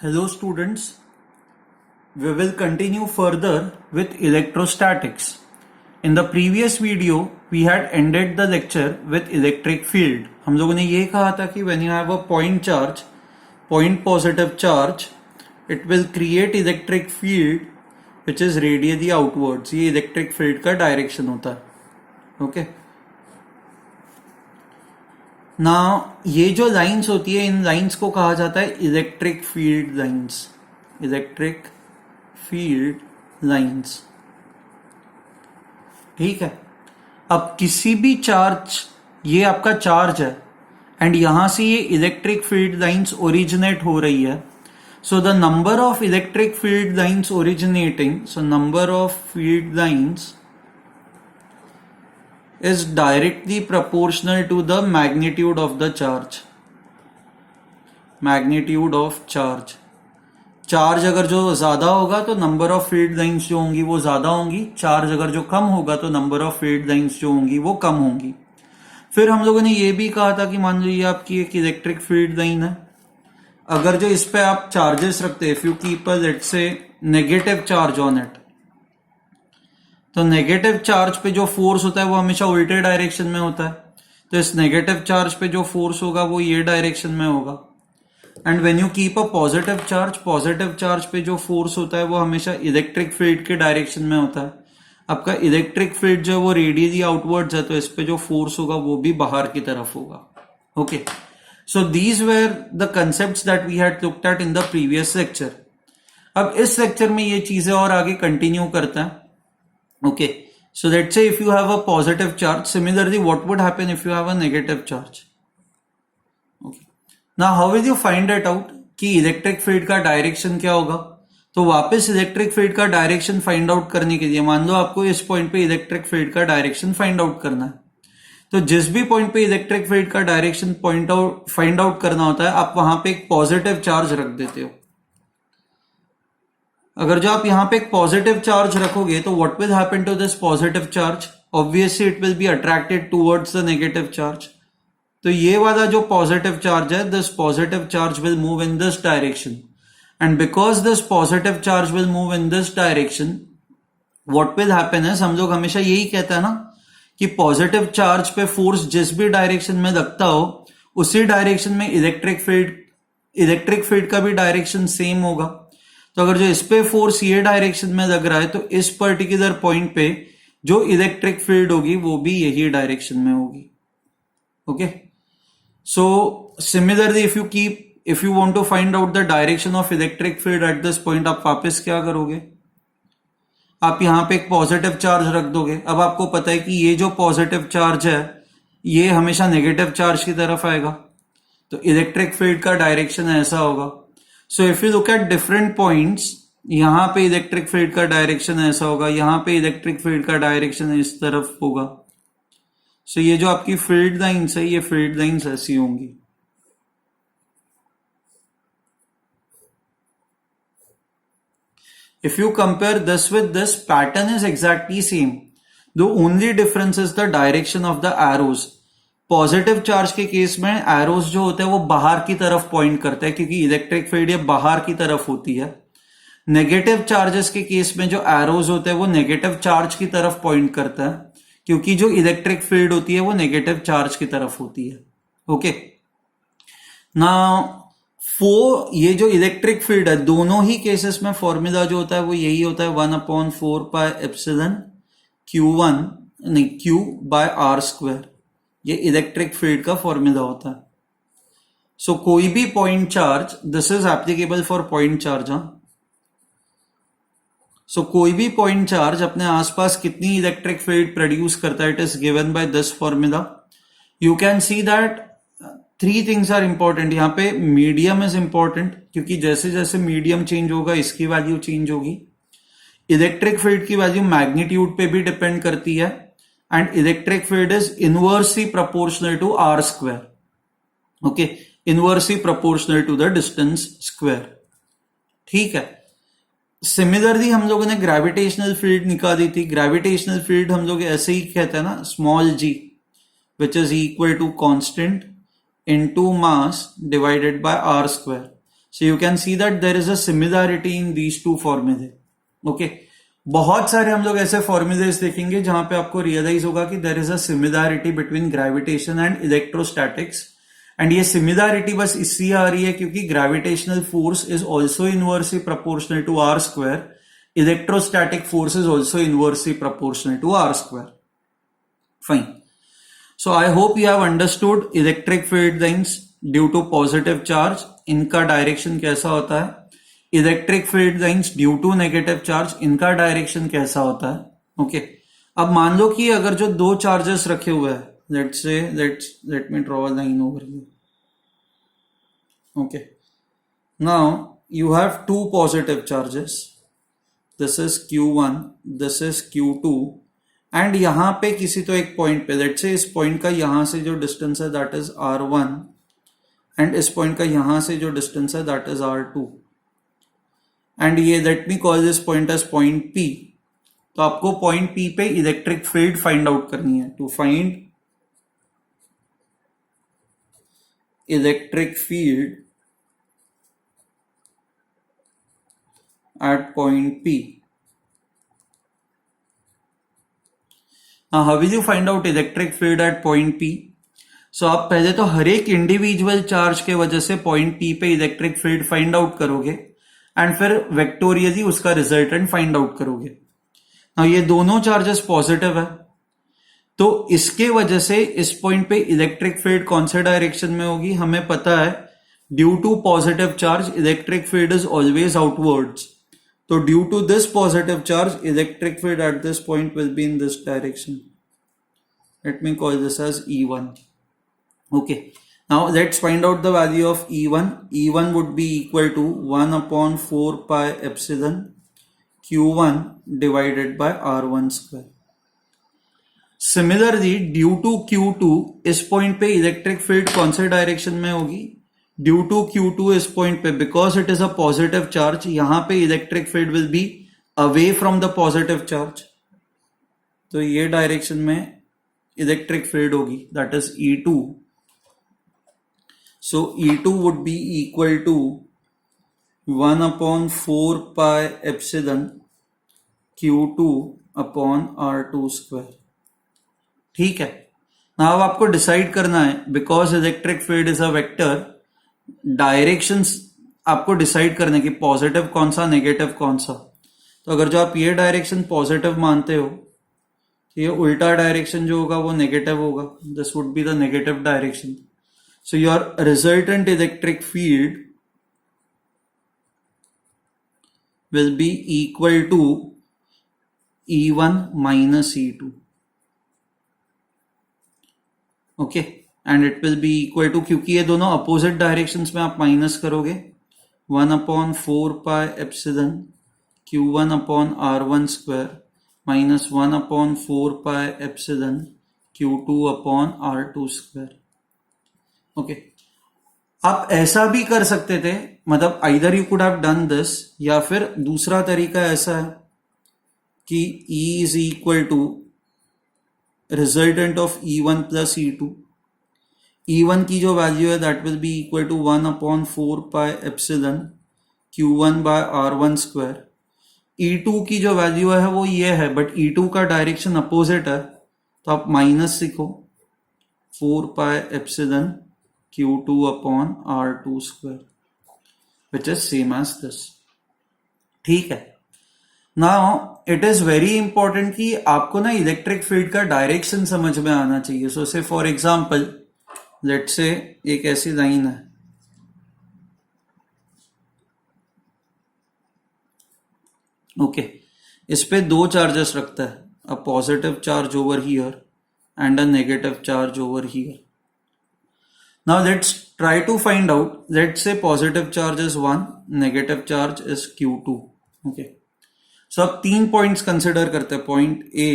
Hello students, we will continue further with electrostatics. In the previous video, we had ended the lecture with electric field. हम लोगों ने ये कहा था कि when you have a point charge, point positive charge, it will create electric field which is radially outwards. ये electric field का direction होता है. Okay. ना ये जो लाइंस होती है इन लाइंस को कहा जाता है electric field lines. Electric field lines. ठीक है. अब किसी भी चार्ज, ये आपका चार्ज है एंड यहां से ये इलेक्ट्रिक फील्ड लाइंस ओरिजिनेट हो रही है. So the number of electric field lines originating, so number of field lines is directly proportional to the magnitude of the charge. Magnitude of charge. Charge अगर जो ज्यादा होगा तो नंबर ऑफ फील्ड लाइंस जो होंगी वो ज्यादा होंगी. चार्ज अगर जो कम होगा तो नंबर ऑफ फील्ड लाइंस जो होंगी वो कम होंगी. फिर हम लोगों ने ये भी कहा था कि मान लीजिए आपकी एक इलेक्ट्रिक फील्ड लाइन है. अगर जो इस पे आप चार्जेस रखते हैं, if you keep a let's say negative charge on it, तो नेगेटिव चार्ज पे जो फोर्स होता है वो हमेशा उल्टे डायरेक्शन में होता है. तो इस नेगेटिव चार्ज पे जो फोर्स होगा वो ये डायरेक्शन में होगा. And when you keep a positive charge पे जो फोर्स होता है वो हमेशा इलेक्ट्रिक फील्ड के डायरेक्शन में होता है. आपका इलेक्ट्रिक फील्ड जो है वो रेडियली आउटवर्ड्स है, तो इस पे जो फोर्स होगा वो भी बाहर की तरफ होगा. Okay, so these were the concepts that we had looked at in the previous lecture. अब इस लेक्चर में ये चीजें और आगे कंटिन्यू करता है. Okay, so let's say if you have a positive charge, similarly what would happen if you have a negative charge? Okay, now how will you find it out कि इलेक्ट्रिक फील्ड का direction क्या होगा? तो वापस electric field का direction find out करने के लिए मान लो आपको इस पॉइंट पे इलेक्ट्रिक फील्ड का डायरेक्शन फाइंड आउट करना है. तो जिस भी पॉइंट पे इलेक्ट्रिक फील्ड का डायरेक्शन फाइंड आउट करना होता है, आप वहां पे एक पॉजिटिव चार्ज रख देते हो. अगर जो आप यहां पे एक पॉजिटिव चार्ज रखोगे तो what will happen to this positive charge? Obviously it will be attracted towards the negative charge. तो ये वाला जो पॉजिटिव चार्ज है, this positive charge will move in this direction. And because this positive charge will move in this direction, what will happen है, हम लोग हमेशा यही कहते हैं ना कि पॉजिटिव चार्ज पे फोर्स जिस भी डायरेक्शन में लगता हो उसी डायरेक्शन में इलेक्ट्रिक फील्ड का भी डायरेक्शन सेम होगा. तो अगर जो इस पे फोर्स ये डायरेक्शन में लग रहा है तो इस पर्टिकुलर पॉइंट पे जो इलेक्ट्रिक फील्ड होगी वो भी यही डायरेक्शन में होगी. Okay, so similarly if you want to find out the direction of electric field at this point, आप वापस क्या करोगे? आप यहां पे एक पॉजिटिव चार्ज रख दोगे. अब आपको पता है कि ये जो पॉजिटिव चार्ज है ये हमेशा नेगेटिव चार्ज की तरफ आएगा, तो इलेक्ट्रिक फील्ड का डायरेक्शन ऐसा होगा. So if you look at different points, यहां पे इलेक्ट्रिक फील्ड का डायरेक्शन ऐसा होगा, यहां पे इलेक्ट्रिक फील्ड का डायरेक्शन इस तरफ होगा. सो ये जो आपकी फील्ड लाइंस है, ये फील्ड लाइंस ऐसी होंगी. If you compare this with this, pattern is exactly same. The only difference is the direction of the arrows. Positive charge के केस में एरोस जो होते हैं वो बाहर की तरफ पॉइंट करते हैं क्योंकि इलेक्ट्रिक फील्ड ये बाहर की तरफ होती है. नेगेटिव चार्जेस के केस में जो एरोस होते हैं वो नेगेटिव चार्ज की तरफ पॉइंट करता है क्योंकि जो इलेक्ट्रिक फील्ड होती है वो नेगेटिव चार्ज की तरफ होती है. ओके, ना ये जो इलेक्ट्रिक फील्ड है दोनों ही केसेस में फॉर्मूला जो होता है वो यही होता है 1/4πε Q1 नहीं Q by r². ये इलेक्ट्रिक फील्ड का फॉर्मूला होता है. सो कोई भी point charge, this is applicable for point charge. So कोई भी पॉइंट चार्ज अपने आसपास कितनी इलेक्ट्रिक फील्ड प्रोड्यूस करता है, it is given by this formula. You can see that 3 things are important. यहाँ पे मीडियम इज इंपॉर्टेंट क्योंकि जैसे जैसे मीडियम चेंज होगा इसकी वैल्यू चेंज होगी. इलेक्ट्रिक फील्ड की वैल्यू मैग्नीट्यूड पे भी डिपेंड करती है. And electric field is inversely proportional to r². Okay, inversely proportional to the distance square. ठीक है. सिमिलरली हम लोगों ने ग्रेविटेशनल फील्ड निकाली थी. ग्रेविटेशनल फील्ड हम लोग ऐसे ही कहते हैं ना, small g which is equal to constant into mass divided by r². So you can see that there is a similarity in these two formulae. Okay. बहुत सारे हम लोग ऐसे फॉर्मुलेस देखेंगे जहां पे आपको रियलाइज होगा कि there is a similarity between gravitation and electrostatics. And ये सिमिलैरिटी बस इसलिए आ रही है क्योंकि gravitational force is also inversely proportional to r square. Electrostatic force is also inversely proportional to r square. Fine. So I hope you have understood electric field lines due to positive charge. इनका direction कैसा होता है. Electric field lines due to negative charge, इनका direction कैसा होता है. Okay. अब मान लो कि अगर जो दो चार्जेस रखे हुए हैं, let me draw a line over here. Okay. Now you have two positive charges. This is Q1, this is Q2. And यहां पे किसी तो एक पॉइंट पे, लेट्स से इस पॉइंट का यहां से जो डिस्टेंस है दैट इज R1 एंड इस पॉइंट का यहां से जो डिस्टेंस है दैट इज R2. एंड ये let me call this point as point P. तो आपको पॉइंट P पे इलेक्ट्रिक फील्ड फाइंड आउट करनी है. To find electric field at point P. Now, how will you find out electric field at point P? So, आप पहले तो हर एक individual charge के वजह से पॉइंट P पे इलेक्ट्रिक फील्ड फाइंड आउट करोगे एंड फिर वेक्टोरियली उसका रिजल्टेंट फाइंड आउट करोगे. Now, ये दोनों चार्जेस पॉजिटिव है, तो इसके वजह से इस पॉइंट पे इलेक्ट्रिक फील्ड कौन से डायरेक्शन में होगी हमें पता है. Due to positive charge electric field is always outwards. So due to this positive charge, electric field at this point will be in this direction. Let me call this as E1. Okay. Now let's find out the value of E1. E1 would be equal to 1 upon 4 pi epsilon Q1 divided by R1 square. Similarly, due to Q2, इस point पे electric field कौन से direction में होगी. Due to Q2 इस point पे, because it is a positive charge, यहां पे electric field will be away from the positive charge. तो ये डायरेक्शन में इलेक्ट्रिक फील्ड होगी that is E2. So E2 would be equal to 1 upon 4 pi epsilon Q2 upon R2 square. ठीक है. Now अब आपको डिसाइड करना है, बिकॉज electric field is a vector, directions आपको डिसाइड करने की पॉजिटिव कौन सा नेगेटिव कौन सा. तो अगर जो आप ये डायरेक्शन पॉजिटिव मानते हो तो ये उल्टा डायरेक्शन जो होगा वो नेगेटिव होगा. This would be the negative direction. So your resultant electric field will be equal to E1 minus E2. Okay. And it will be equal to, क्योंकि ये दोनों अपोजिट डायरेक्शंस में आप माइनस करोगे, 1 upon 4 pi epsilon Q1 upon R1 square minus 1 upon 4 pi epsilon Q2 upon R2 square. Okay. आप ऐसा भी कर सकते थे, मतलब either you could have done this, या फिर दूसरा तरीका ऐसा है कि E is equal to resultant of E1 plus E2. E1 की जो वैल्यू है that will be equal to 1 upon 4 pi epsilon Q1 by R1 square. E2 की जो वैल्यू है वो ये है, बट E2 का डायरेक्शन अपोजिट है, तो आप माइनस लिखो 4 pi epsilon Q2 upon R2 square which is same as this. ठीक है. Now it is very important कि आपको ना इलेक्ट्रिक फील्ड का डायरेक्शन समझ में आना चाहिए. सो से फॉर एग्जाम्पल लेट्स से एक ऐसी लाइन है, ओके. इस पे दो चार्जेस रखता है, a positive charge over here and a negative charge over here. Now let's try to find out. Let's say positive charge is 1, negative charge is Q2. Okay. So अब 3 points consider करते हैं, point A,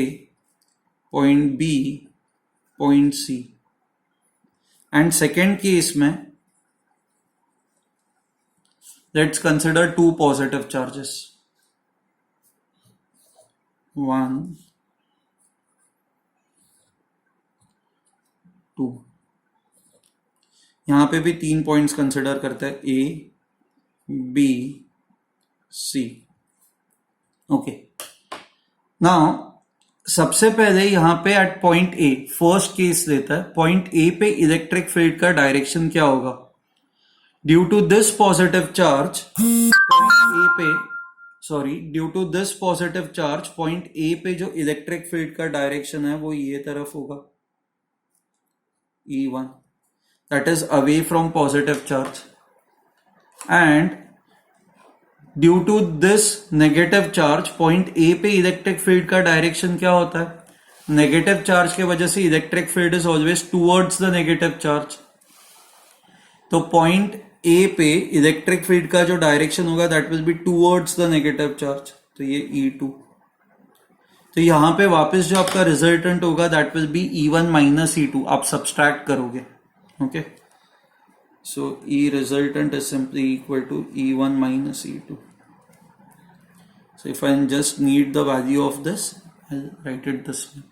point B, point C. And second case में let's consider 2 positive charges, 1, 2. यहां पे भी 3 points consider करते हैं, A, B, C. Okay, now सबसे पहले यहां पे at point A first case लेता है. पॉइंट ए पे इलेक्ट्रिक फील्ड का डायरेक्शन क्या होगा? Due to this positive charge point A पे जो इलेक्ट्रिक फील्ड का डायरेक्शन है वो ये तरफ होगा, E1, that is away from positive charge. And due to this negative charge point A पे इलेक्ट्रिक फील्ड का डायरेक्शन क्या होता है? नेगेटिव चार्ज के वजह से electric field is always towards the negative charge. तो पॉइंट ए पे इलेक्ट्रिक फील्ड का जो डायरेक्शन होगा that will be towards the negative charge. तो ये E2. तो यहां पे वापस जो आपका रिजल्टेंट होगा that will B E1 minus E2. आप सब्सट्रैक्ट करोगे. Okay, so E resultant is simply equal to E1 minus E2. So if I just need the value of this, I'll write it this way.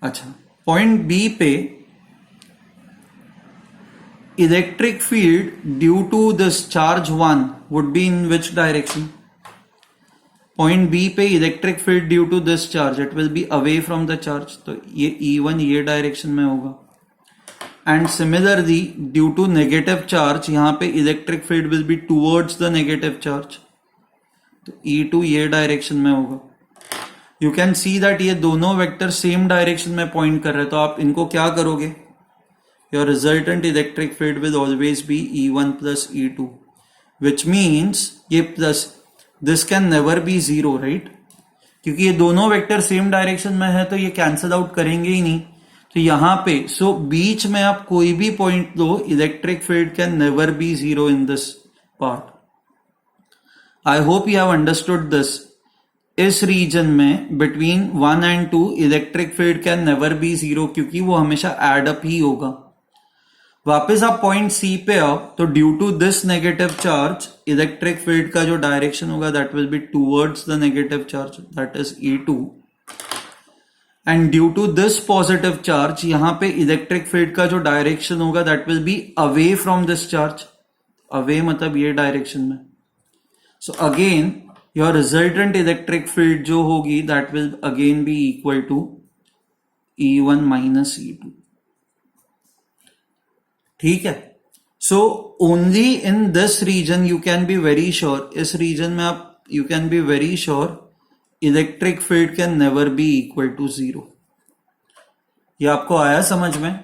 अच्छा, point B पे electric field due to this charge 1 would be in which direction? Point B पे electric field due to this charge, it will be away from the charge. तो ये E1 ये direction में होगा. And similarly due to negative charge यहां पे electric field will be towards the negative charge. तो E2 ये डायरेक्शन में होगा. यू कैन सी दैट ये दोनों वेक्टर सेम डायरेक्शन में पॉइंट कर रहे हैं. तो आप इनको क्या करोगे? Your resultant electric field will always be E1 plus E2, which means ये plus this can never be zero, right? क्योंकि ये दोनों वेक्टर सेम डायरेक्शन में है तो ये कैंसल आउट करेंगे ही नहीं. तो यहां पे बीच में आप कोई भी point low, electric field can never be zero in this part. I hope you have understood this. इस रीजन में between 1 and 2 electric field can never be zero, क्योंकि वो हमेशा एड अप ही होगा. वापस आप पॉइंट सी पे आओ तो due to this negative charge electric field का जो डायरेक्शन होगा that will be towards the negative charge, that is E2. And due to this positive charge यहां पे इलेक्ट्रिक फील्ड का जो डायरेक्शन होगा that will be away from this charge. Away मतलब ये डायरेक्शन में. So again your resultant electric field जो होगी that will again be equal to E1 minus E2. ठीक है. सो only in this region you can be very sure, इस region में आप you can be very sure electric field can never be equal to zero. ये आपको आया समझ में?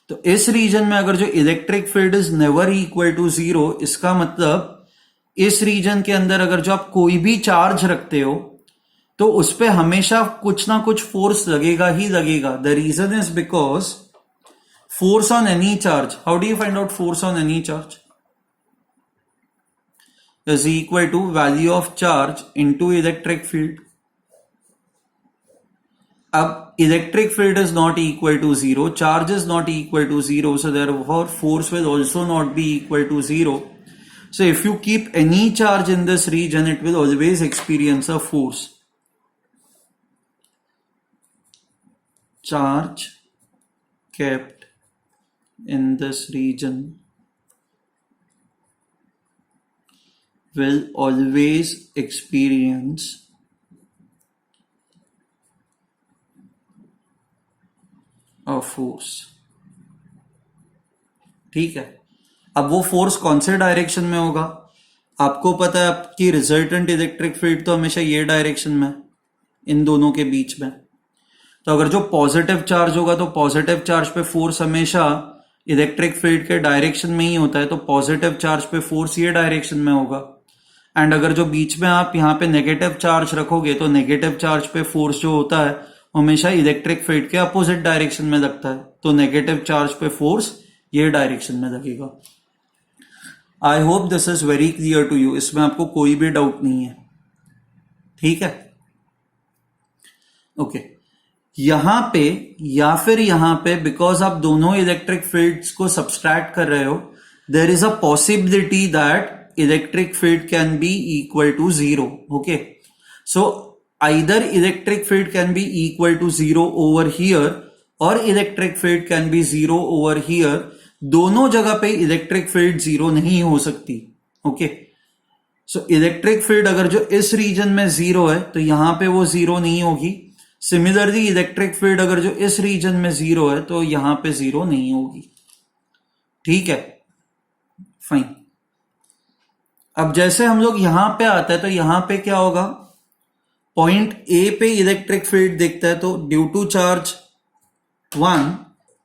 तो इस रीजन में अगर जो electric field is never equal to zero, इसका मतलब इस रीजन के अंदर अगर जो आप कोई भी चार्ज रखते हो तो उस पे हमेशा कुछ ना कुछ फोर्स लगेगा ही लगेगा. The reason is because force on any charge, how do you find out force on any charge? is equal to value of charge into electric field. अब electric field is not equal to zero, charge is not equal to zero, so therefore force will also not be equal to zero. So if you keep any charge in this region, it will always experience a force. Charge kept in this region will always experience a force. ठीक है. अब वो force कौन से direction में होगा? आपको पता है आपकी रिजल्टेंट इलेक्ट्रिक फील्ड तो हमेशा ये डायरेक्शन में, इन दोनों के बीच में. तो अगर जो पॉजिटिव चार्ज होगा तो पॉजिटिव चार्ज पे फोर्स हमेशा इलेक्ट्रिक फील्ड के डायरेक्शन में ही होता है, तो पॉजिटिव चार्ज पे फोर्स ये डायरेक्शन में होगा. एंड अगर जो बीच में आप यहाँ पे नेगेटिव चार्ज रखोगे तो नेगेटिव चार्ज पे फोर्स जो होता है हमेशा इलेक्ट्रिक फील्ड के अपोजिट डायरेक्शन में लगता है, तो नेगेटिव चार्ज पे फोर्स ये डायरेक्शन में लगेगा. I hope this is very clear to you. इसमें आपको कोई भी डाउट नहीं है. ठीक है. ओके. यहां पे या फिर यहां पे बिकॉज आप दोनों इलेक्ट्रिक फील्ड्स को सब्सट्रैक्ट कर रहे हो, there is a possibility that electric field can be equal to zero. Okay, so either electric field can be equal to zero over here or electric field can be zero over here. दोनों जगह पे electric field zero नहीं हो सकती. Okay, so electric field अगर जो इस region में जीरो है तो यहां पे वो जीरो नहीं होगी। सिमिलरली इलेक्ट्रिक फील्ड अगर जो इस रीजन में जीरो है तो यहां पे जीरो नहीं होगी। ठीक है, फाइन। अब जैसे हम लोग यहां पे आते हैं तो यहां पे क्या होगा, पॉइंट ए पे इलेक्ट्रिक फील्ड दिखता है तो due to charge 1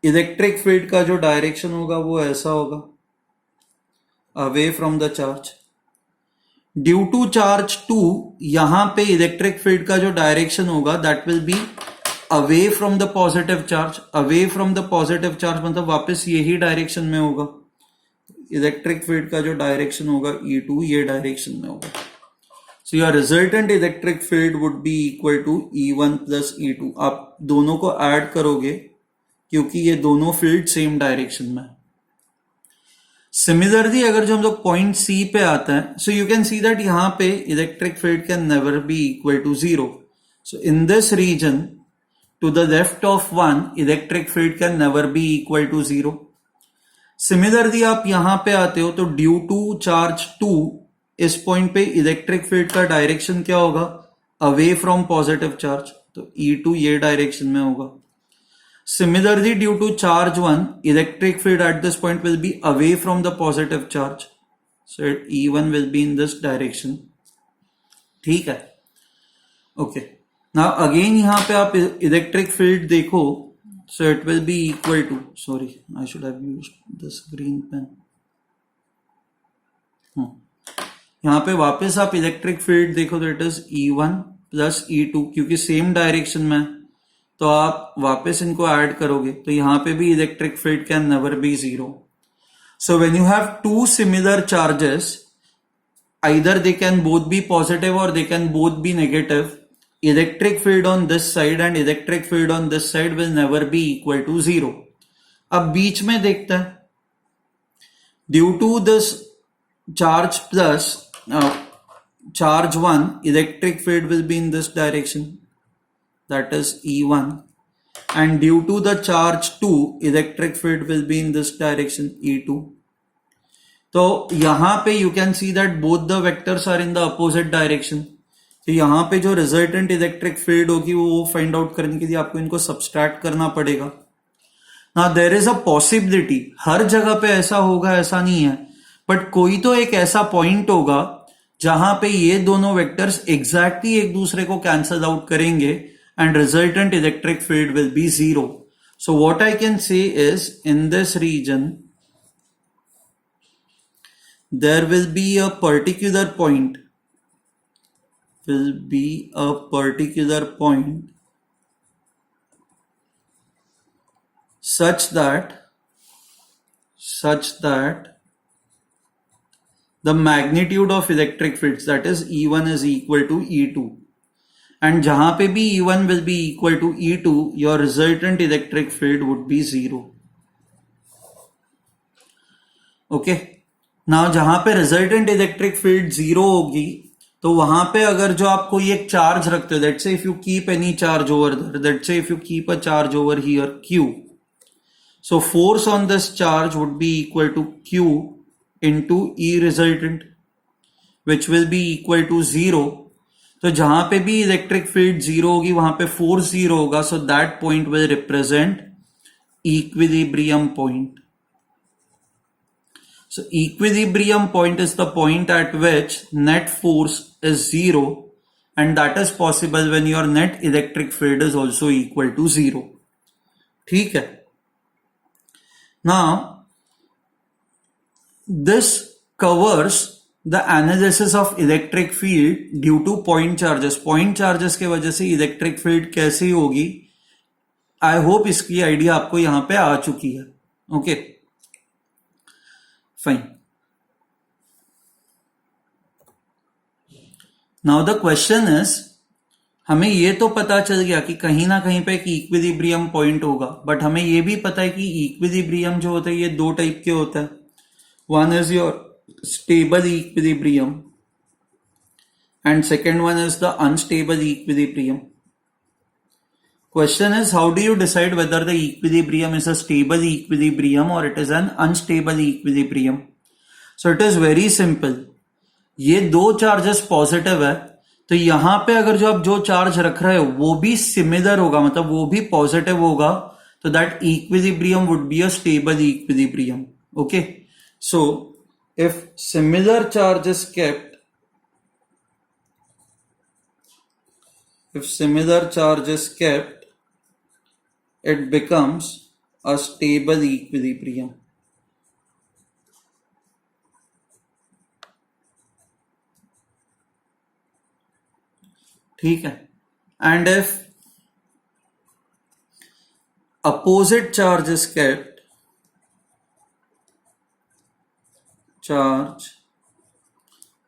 electric field का जो डायरेक्शन होगा वो ऐसा होगा, away from the charge. Due to charge 2 यहां पे इलेक्ट्रिक फील्ड का जो डायरेक्शन होगा that will be away from the positive charge. Away from the positive charge मतलब वापस यही डायरेक्शन में होगा। इलेक्ट्रिक फील्ड का जो डायरेक्शन होगा E2 ये डायरेक्शन में होगा। So your resultant electric field would be equal to E1 plus E2। आप दोनों को ऐड करोगे क्योंकि ये दोनों फील्ड सेम डायरेक्शन में। सिमिलरली अगर जो हम लोग पॉइंट सी पे आते हैं, so you can see that यहां पे electric field can never be equal to zero. So in this region to the left of 1 electric field can never be equal to zero. Similarly आप यहां पे आते हो तो ड्यू टू चार्ज 2 इस point पे इलेक्ट्रिक फील्ड का direction क्या होगा, अवे फ्रॉम पॉजिटिव चार्ज, तो E2 ये डायरेक्शन में होगा। Similarly, due to charge 1, electric field at this point will be away from the positive charge. So E1 will be in this direction. ठीक है, okay. Now again यहाँ पे आप electric field देखो, so it will be equal to, sorry, I should have used this green pen. यहाँ पे वापस आप इलेक्ट्रिक फील्ड देखो तो it is E1 plus E2, क्योंकि सेम डायरेक्शन में तो आप वापस इनको ऐड करोगे तो यहां पे भी electric field can never be zero. So when you have two similar charges, either they can both be positive और they can both be negative, electric field on this side and electric field on this side will never be equal to zero. अब बीच में देखते हैं, due to this charge plus charge 1 electric field will be in this direction, that is E1, and due to the charge 2 electric field will be in this direction, E2. तो यहां पे you can see that both the vectors are in the opposite direction. तो यहां पे जो resultant electric field होगी वो find out करने के लिए आपको इनको सब्सट्रैक्ट करना पड़ेगा। Now there is a possibility, हर जगह पे ऐसा होगा ऐसा नहीं है, बट कोई तो एक ऐसा पॉइंट होगा जहां पे ये दोनों वेक्टर्स एग्जैक्टली एक दूसरे को कैंसल आउट करेंगे and resultant electric field will be zero. So what I can say is in this region there will be a particular point such that the magnitude of electric fields, that is E1 is equal to E2, and जहां पे भी E1 will be equal to E2, your resultant electric field would be zero. Okay, now जहां पे resultant electric field zero होगी तो वहां पे अगर जो आप कोई एक चार्ज रखते हो, let's say if you keep any charge over there, let's say if you keep a charge over here Q, so force on this charge would be equal to Q into E resultant, which will be equal to zero. तो जहां पे भी electric field zero होगी वहां पे force zero होगा, so that point will represent equilibrium point. So equilibrium point is the point at which net force is zero, and that is possible when your net electric field is also equal to zero. ठीक है, now this covers the analysis of electric field due to point charges. Point charges के वजह से electric field कैसी होगी, I hope इसकी idea आपको यहां पे आ चुकी है। Okay, fine. Now the question is, हमें ये तो पता चल गया कि कहीं ना कहीं पे एक इक्विलिब्रियम पॉइंट होगा, बट हमें ये भी पता है कि इक्विलिब्रियम जो होता है ये दो टाइप के होता है। One is your stable equilibrium and second one is the unstable equilibrium. Question is, how do you decide whether the equilibrium is a stable equilibrium or it is an unstable equilibrium? So it is very simple. ये दो charges positive है, तो यहां पे अगर जो आप जो चार्ज रख रहे हो वो भी सिमिलर होगा, मतलब वो भी पॉजिटिव होगा, तो that equilibrium would be a stable equilibrium. Okay, so if similar charge is kept, if similar charge is kept, it becomes a stable equilibrium. ठीक है. And if opposite charge is kept, charge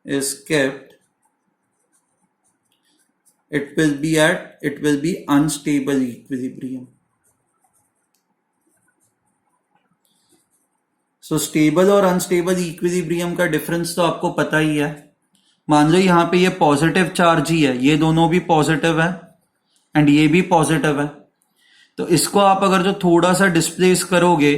is kept, it will be unstable equilibrium. So stable और unstable equilibrium का difference तो आपको पता ही है. मान लो यहां पे ये पॉजिटिव चार्ज ही है, ये दोनों भी पॉजिटिव है एंड ये भी पॉजिटिव है, तो इसको आप अगर जो थोड़ा सा डिस्प्लेस करोगे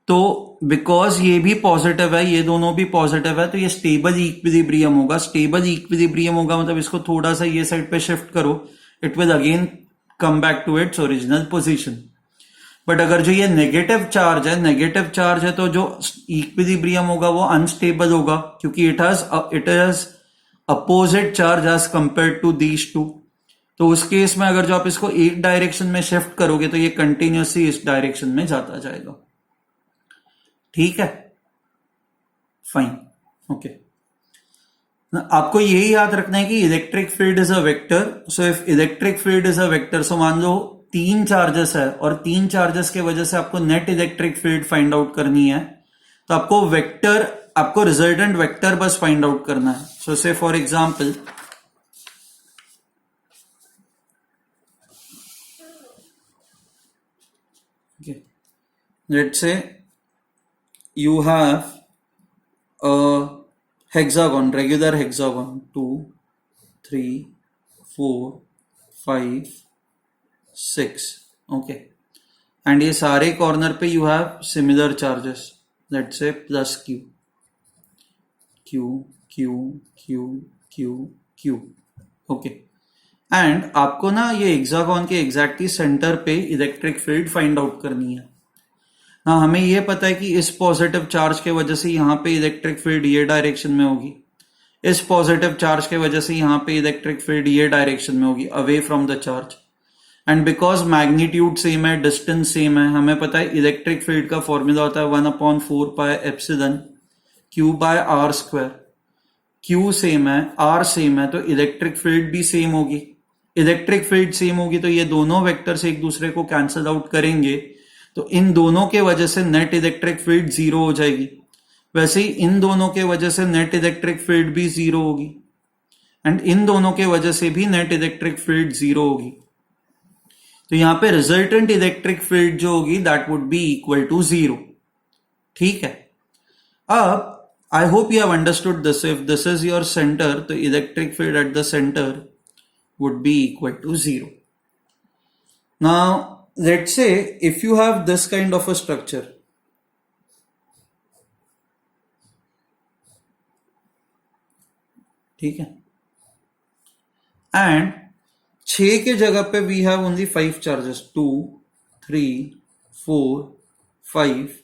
तो बिकॉज ये भी पॉजिटिव है, ये दोनों भी पॉजिटिव है, तो ये स्टेबल इक्विलिब्रियम होगा. स्टेबल इक्विलिब्रियम होगा मतलब इसको थोड़ा सा ये साइड पे शिफ्ट करो, it will again come back to its original position. But अगर जो ये नेगेटिव चार्ज है तो जो इक्विलिब्रियम होगा वो अनस्टेबल होगा, क्योंकि it has opposite charge as compare to these two. तो उस केस में अगर जो आप इसको एक डायरेक्शन में शिफ्ट करोगे तो ये कंटिन्यूसली इस डायरेक्शन में जाता जाएगा. ठीक है, फाइन. ओके, आपको यही याद रखना है कि electric field is a vector. So if electric field is a vector, so मान लो तीन चार्जेस है और तीन चार्जेस के वजह से आपको net electric field find out करनी है, तो आपको रिजल्टेंट वेक्टर बस फाइंड आउट करना है. सो से for example, let's say you have a hexagon, regular hexagon, 2, 3, 4, 5, 6. Okay, and ये सारे कॉर्नर पे you have similar charges, let's say plus q, q, q, q, q, q. Okay, and आपको ना ये हेक्सागोन के एग्जैक्टली सेंटर पे electric field find out करनी है. हाँ, हमें ये पता है कि इस पॉजिटिव चार्ज के वजह से यहाँ पे इलेक्ट्रिक फील्ड ये डायरेक्शन में होगी, इस पॉजिटिव चार्ज के वजह से यहाँ पे इलेक्ट्रिक फील्ड ये डायरेक्शन में होगी, away from the charge. And because magnitude same है, डिस्टेंस सेम है, हमें पता है इलेक्ट्रिक फील्ड का फॉर्मूला होता है 1/4 pi epsilon q by r square. q same है, r सेम है, तो इलेक्ट्रिक फील्ड भी सेम होगी. इलेक्ट्रिक फील्ड सेम होगी तो ये दोनों वेक्टर्स एक दूसरे को कैंसल आउट करेंगे, तो इन दोनों के वजह से नेट इलेक्ट्रिक फील्ड जीरो हो जाएगी. वैसे ही इन दोनों के वजह से नेट इलेक्ट्रिक फील्ड भी जीरो होगी एंड इन दोनों के वजह से भी नेट इलेक्ट्रिक फील्ड जीरो होगी. तो यहां पे रिजल्टेंट इलेक्ट्रिक फील्ड जो होगी that would be equal to zero. ठीक है, अब I hope you have understood this. If this is your centre, तो electric field at the centre would be equal to 0. Now, let's say if you have this kind of a structure, ठीक है, and 6 के जगह पे we have only 5 charges, 2, 3, 4, 5,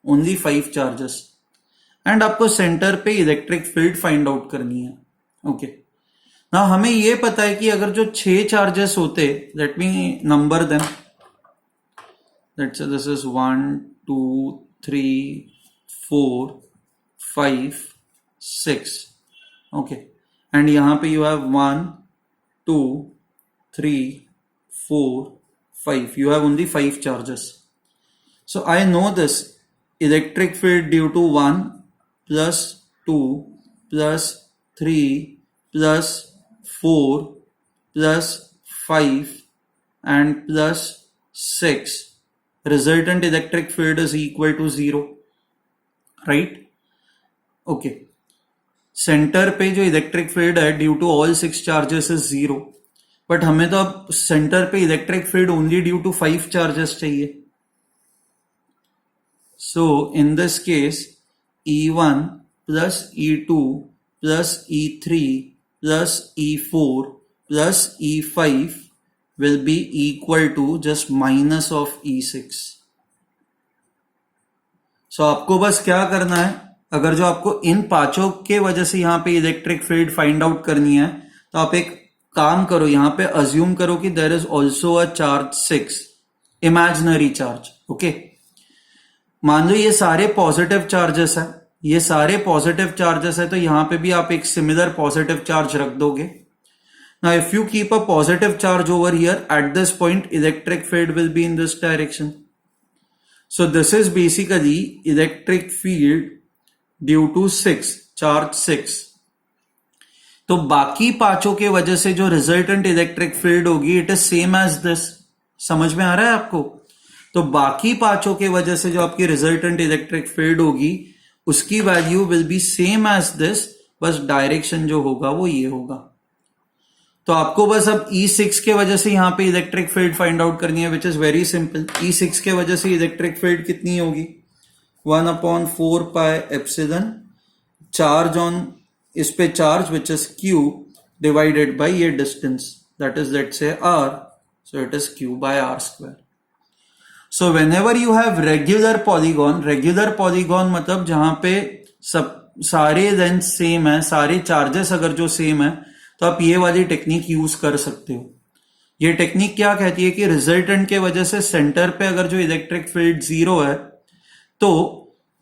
only 5 charges, and आपको centre पे electric field find out करनी है. Okay, ना हमें ये पता है कि अगर जो 6 चार्जेस होते, let me number them, let's say this is 1, 2, 3, 4, 5, 6. Okay, and यहां पे you have 1, 2, 3, 4, 5. You have only 5 charges. So I know this electric field due to 1 plus 2 plus 3 plus 4 plus 5 and plus 6, resultant electric field is equal to 0, right? Okay, centre पे जो electric field है due to all 6 charges is 0, but हमें तो अब centre पे electric field only due to 5 charges चाहिए. So in this case E1 plus E2 plus E3 plus E4 plus E5 will be equal to just minus of E6. So आपको बस क्या करना है, अगर जो आपको इन पांचों के वजह से यहां पे इलेक्ट्रिक फील्ड फाइंड आउट करनी है, तो आप एक काम करो, यहां पे अज्यूम करो कि there is also a charge 6, imaginary charge. Okay, मान लो ये सारे पॉजिटिव चार्जेस है, ये सारे पॉजिटिव चार्जेस है, तो यहां पे भी आप एक सिमिलर पॉजिटिव चार्ज रख दोगे. Now if you keep a positive charge over here eight this point, electric field will be in this direction. So this is basically electric field due to 6, charge 6. तो बाकी पांचों के वजह से जो resultant electric field होगी, it is same as this. समझ में आ रहा है आपको? तो बाकी पांचों के वजह से जो आपकी रिजल्टेंट इलेक्ट्रिक फील्ड होगी, उसकी value will be same as this, बस डायरेक्शन जो होगा वो ये होगा. तो आपको बस अब E6 के वजह से यहां पे इलेक्ट्रिक फील्ड फाइंड आउट करनी है, which is very simple. E6 के वजह से इलेक्ट्रिक फील्ड कितनी होगी? 1/4 पाई एप्सिलॉन चार्ज ऑन, इस पे charge which is Q divided by ये distance, that is let's say R, so it is Q by R square. So whenever you have regular polygon मतलब जहां पे सब सारे लेंथ सेम है, सारे चार्जेस अगर जो सेम है, तो आप ये वाली टेक्निक यूज कर सकते हो. ये टेक्निक क्या कहती है कि रिजल्टेंट के वजह से सेंटर पे अगर जो इलेक्ट्रिक फील्ड 0 है, तो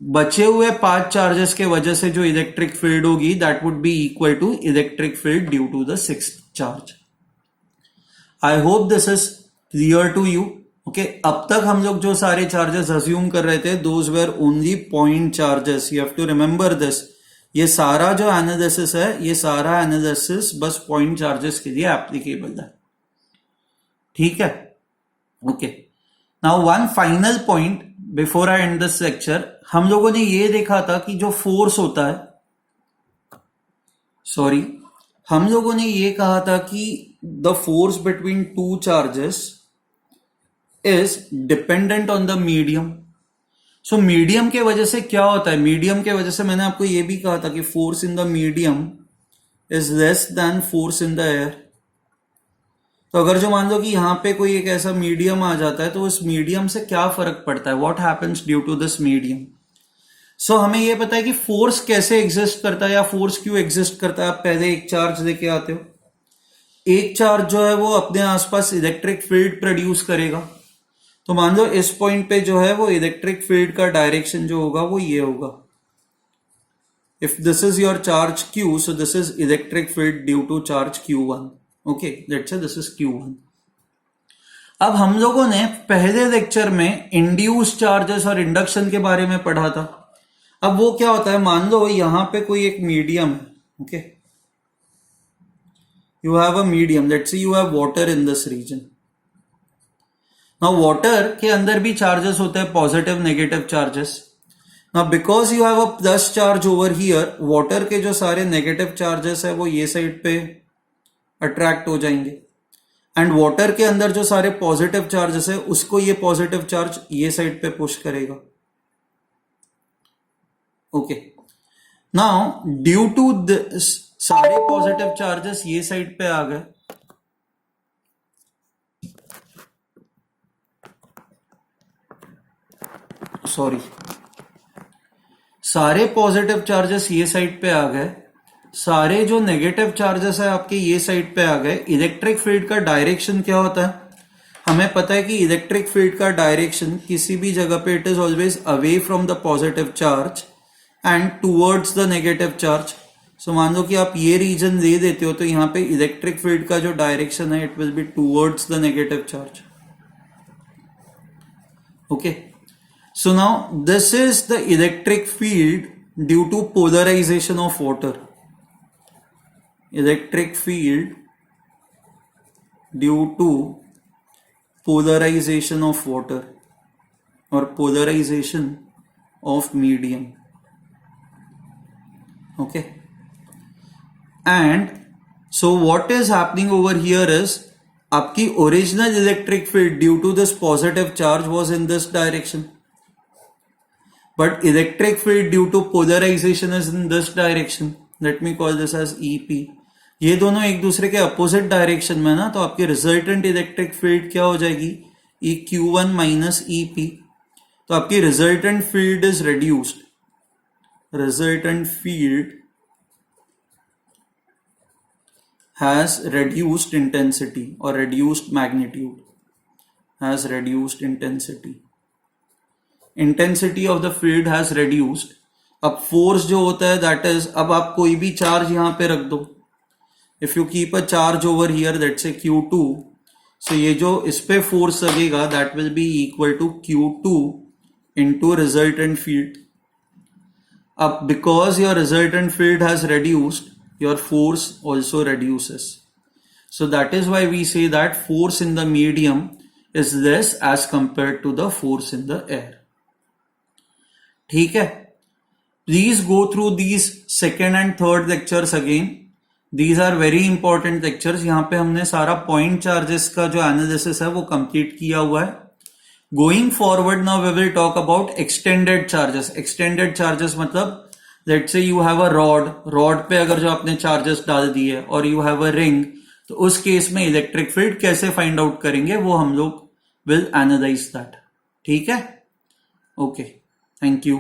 बचे हुए 5 चार्जेस के वजह से जो इलेक्ट्रिक फील्ड होगी, that would be equal to electric field due to the 6th charge. I hope this is clear to you. Okay, अब तक हम लोग जो सारे चार्जेस अज्यूम कर रहे थे, those were only point charges. You have to remember this. ये सारा जो एनालिसिस है, ये सारा एनालिसिस बस पॉइंट चार्जेस के लिए एप्लीकेबल है. ठीक है? Okay, now one final point before I and this lecture. हम लोगों ने ये देखा था कि जो फोर्स होता है, हम लोगों ने ये कहा था कि the force between two charges is dependent on the medium. So medium के वजह से क्या होता है? मीडियम के वजह से मैंने आपको यह भी कहा था कि force in the medium is less than force in the air. तो अगर जो मान लो कि यहां पे कोई एक ऐसा मीडियम आ जाता है, तो उस मीडियम से क्या फर्क पड़ता है? What happens due to this medium? So हमें यह पता है कि फोर्स कैसे एग्जिस्ट करता है या फोर्स क्यों एग्जिस्ट करता है. आप पहले एक चार्ज लेके आते हो, एक चार्ज जो है वो अपने आसपास इलेक्ट्रिक फील्ड प्रोड्यूस करेगा. तो मान लो इस पॉइंट पे जो है वो इलेक्ट्रिक फील्ड का डायरेक्शन जो होगा वो ये होगा. If this is your charge Q, so this is electric field due to charge Q1. Okay, let's say this is Q1. अब हम लोगों ने पहले लेक्चर में इंड्यूस चार्जेस और इंडक्शन के बारे में पढ़ा था. अब वो क्या होता है, मान लो यहां पे कोई एक मीडियम है. Okay, you have a medium, let's say you have water in this region. Now water के अंदर भी चार्जेस होते हैं, positive negative charges. Now because you have a plus charge over here, water के जो सारे नेगेटिव चार्जेस है वो ये साइड पे अट्रैक्ट हो जाएंगे, एंड वाटर के अंदर जो सारे पॉजिटिव चार्जेस है उसको ये पॉजिटिव चार्ज ये साइड पे पुश करेगा. ओके, नाउ ड्यू टू दिस सारे पॉजिटिव चार्जेस ये साइड पे आ गए. सारे पॉजिटिव चार्जेस ये साइड पे आ गए, सारे जो नेगेटिव चार्जेस है आपके ये साइड पे आ गए. इलेक्ट्रिक फील्ड का डायरेक्शन क्या होता है? हमें पता है कि इलेक्ट्रिक फील्ड का डायरेक्शन किसी भी जगह पे it is always away from the positive charge and towards the negative charge. So मान लो कि आप ये रीजन ले देते हो, तो यहां पे इलेक्ट्रिक फील्ड का जो डायरेक्शन है it will be towards the negative charge. Okay, so now this is the electric field due to polarization of water. Electric field due to polarization of water or polarization of medium. Okay, and so what is happening over here is आपकी original electric field due to this positive charge was in this direction. But electric field due to polarization is in this direction. Let me call this as EP। ये दोनों एक दूसरे के opposite direction में ना, तो आपकी रिजल्टेंट इलेक्ट्रिक फील्ड क्या हो जाएगी, EQ1 माइनस EP। तो आपकी resultant field is reduced, resultant field has reduced intensity or reduced magnitude, has reduced intensity, intensity of the field has reduced। अब फोर्स जो होता है दैट इज, अब आप कोई भी चार्ज यहां पे रख दो, if you keep a charge over here that's a Q2, so ये जो इस पे फोर्स लगेगा that will be equal to Q2 into resultant field. अब because your resultant field has reduced, your force also reduces. So that is why we say that force in the medium is less as compared to the force in the air. ठीक है? Please go through these second and third lectures again. These are very important lectures. यहाँ पे हमने सारा point charges का जो analysis है वो complete किया हुआ है. Going forward now we will talk about extended charges. Extended charges मतलब let's say you have a rod पे अगर जो आपने चार्जेस डाल दिए और यू हैव अ रिंग, तो उस केस में इलेक्ट्रिक फील्ड कैसे फाइंड आउट करेंगे वो हम लोग विल एनालाइज दैट। ठीक है, ओके, थैंक यू।